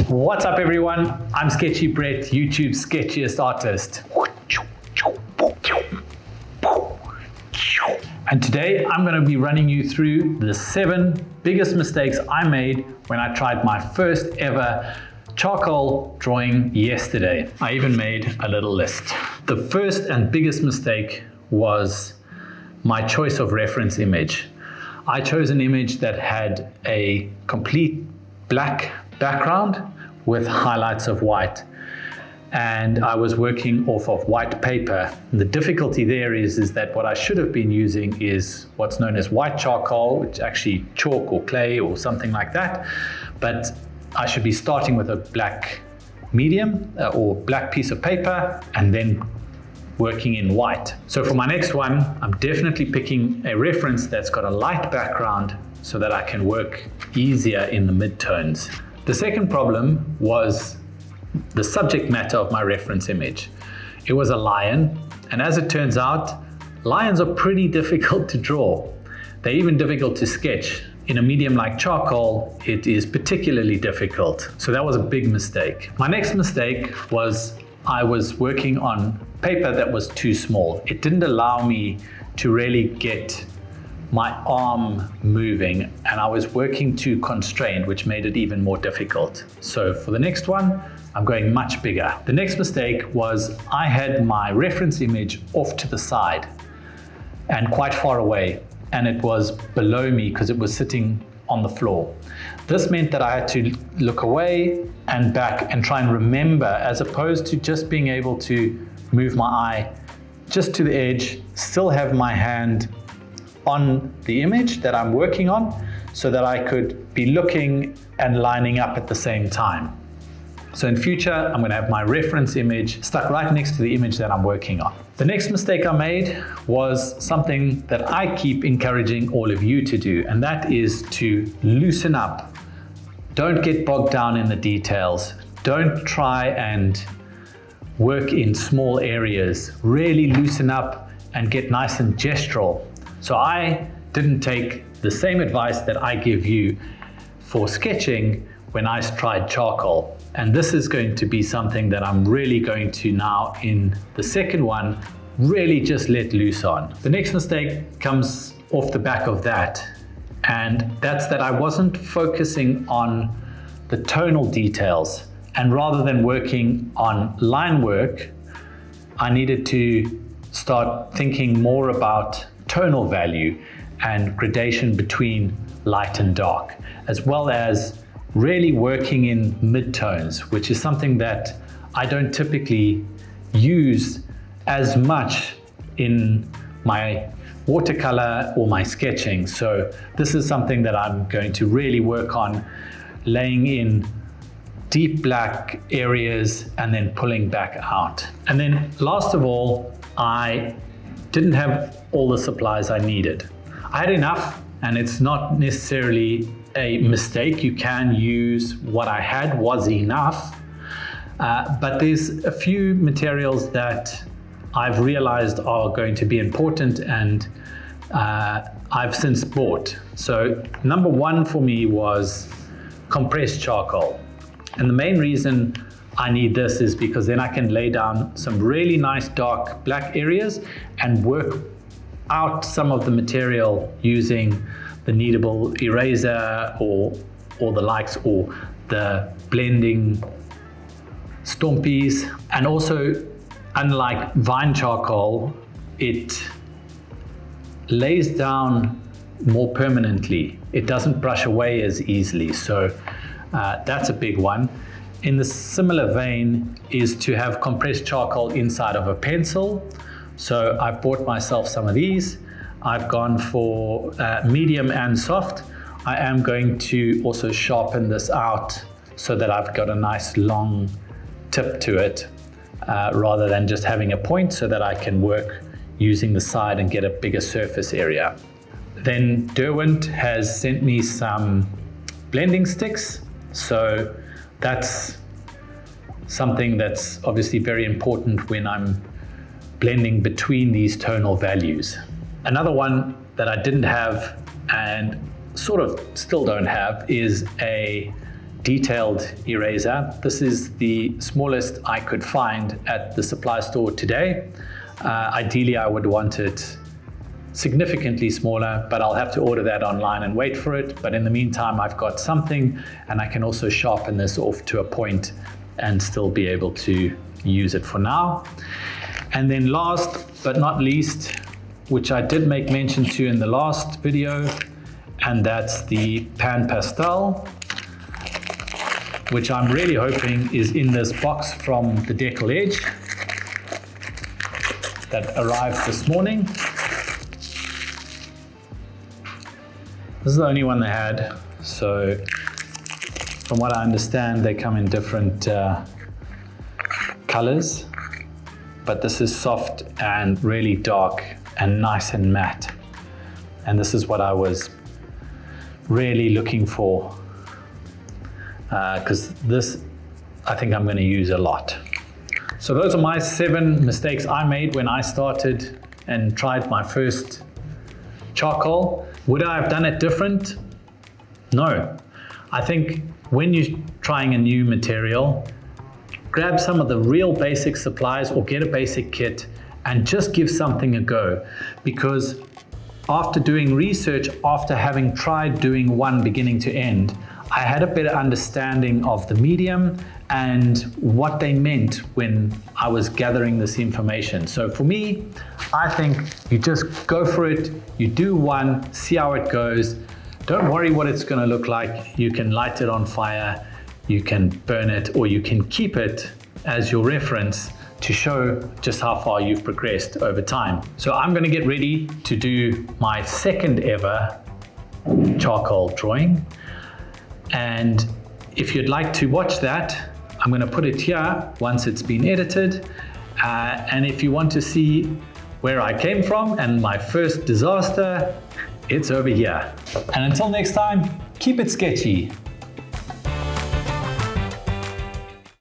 What's up everyone? I'm Sketchy Brett, YouTube's sketchiest artist. And today I'm going to be running you through the 7 biggest mistakes I made when I tried my first ever charcoal drawing yesterday. I even made a little list. The first and biggest mistake was my choice of reference image. I chose an image that had a complete black background with highlights of white. And I was working off of white paper. The difficulty there is that what I should have been using is what's known as white charcoal, which is actually chalk or clay or something like that. But I should be starting with a black medium or black piece of paper and then working in white. So for my next one, I'm definitely picking a reference that's got a light background so that I can work easier in the midtones. The second problem was the subject matter of my reference image. It was a lion, and as it turns out, lions are pretty difficult to draw. They're even difficult to sketch. In a medium like charcoal, it is particularly difficult. So that was a big mistake. My next mistake was I was working on paper that was too small. It didn't allow me to really get my arm moving, and I was working too constrained, which made it even more difficult. So for the next one, I'm going much bigger. The next mistake was I had my reference image off to the side and quite far away, and it was below me because it was sitting on the floor. This meant that I had to look away and back and try and remember, as opposed to just being able to move my eye just to the edge, still have my hand on the image that I'm working on so that I could be looking and lining up at the same time. So in future, I'm going to have my reference image stuck right next to the image that I'm working on. The next mistake I made was something that I keep encouraging all of you to do, and that is to loosen up. Don't get bogged down in the details. Don't try and work in small areas. Really loosen up and get nice and gestural. So I didn't take the same advice that I give you for sketching when I tried charcoal. And this is going to be something that I'm really going to now, in the second one, really just let loose on. The next mistake comes off the back of that, and that's that I wasn't focusing on the tonal details. And rather than working on line work, I needed to start thinking more about tonal value and gradation between light and dark, as well as really working in midtones, which is something that I don't typically use as much in my watercolor or my sketching. So this is something that I'm going to really work on, laying in deep black areas and then pulling back out. And then last of all, I didn't have all the supplies I needed. I had enough, and it's not necessarily a mistake. You can use what I had was enough, but there's a few materials that I've realized are going to be important, and I've since bought. So number one for me was compressed charcoal. And the main reason I need this is because then I can lay down some really nice dark black areas and work out some of the material using the kneadable eraser or the likes, or the blending stompies. And also, unlike vine charcoal, it lays down more permanently. It doesn't brush away as easily. So that's a big one. In the similar vein is to have compressed charcoal inside of a pencil. So I've bought myself some of these. I've gone for medium and soft. I am going to also sharpen this out so that I've got a nice long tip to it, rather than just having a point, so that I can work using the side and get a bigger surface area. Then Derwent has sent me some blending sticks. So that's something that's obviously very important when I'm blending between these tonal values. Another one that I didn't have and sort of still don't have is a detailed eraser. This is the smallest I could find at the supply store today. Ideally, I would want it significantly smaller, but I'll have to order that online and wait for it. But in the meantime, I've got something, and I can also sharpen this off to a point and still be able to use it for now. And then last but not least, which I did make mention to in the last video, and that's the pan pastel, which I'm really hoping is in this box from the Decal Edge that arrived this morning. This is the only one they had, so from what I understand, they come in different colors, but this is soft and really dark and nice and matte. And this is what I was really looking for, because this I think I'm going to use a lot. So those are my 7 mistakes I made when I started and tried my first charcoal. Would I have done it different? No. I think when you're trying a new material, grab some of the real basic supplies or get a basic kit and just give something a go. Because after doing research, after having tried doing one beginning to end, I had a better understanding of the medium and what they meant when I was gathering this information. So for me, I think you just go for it, you do one, see how it goes. Don't worry what it's going to look like. You can light it on fire, you can burn it, or you can keep it as your reference to show just how far you've progressed over time. So I'm going to get ready to do my second ever charcoal drawing. And if you'd like to watch that, I'm going to put it here once it's been edited. And if you want to see where I came from and my first disaster, it's over here. And until next time, keep it sketchy.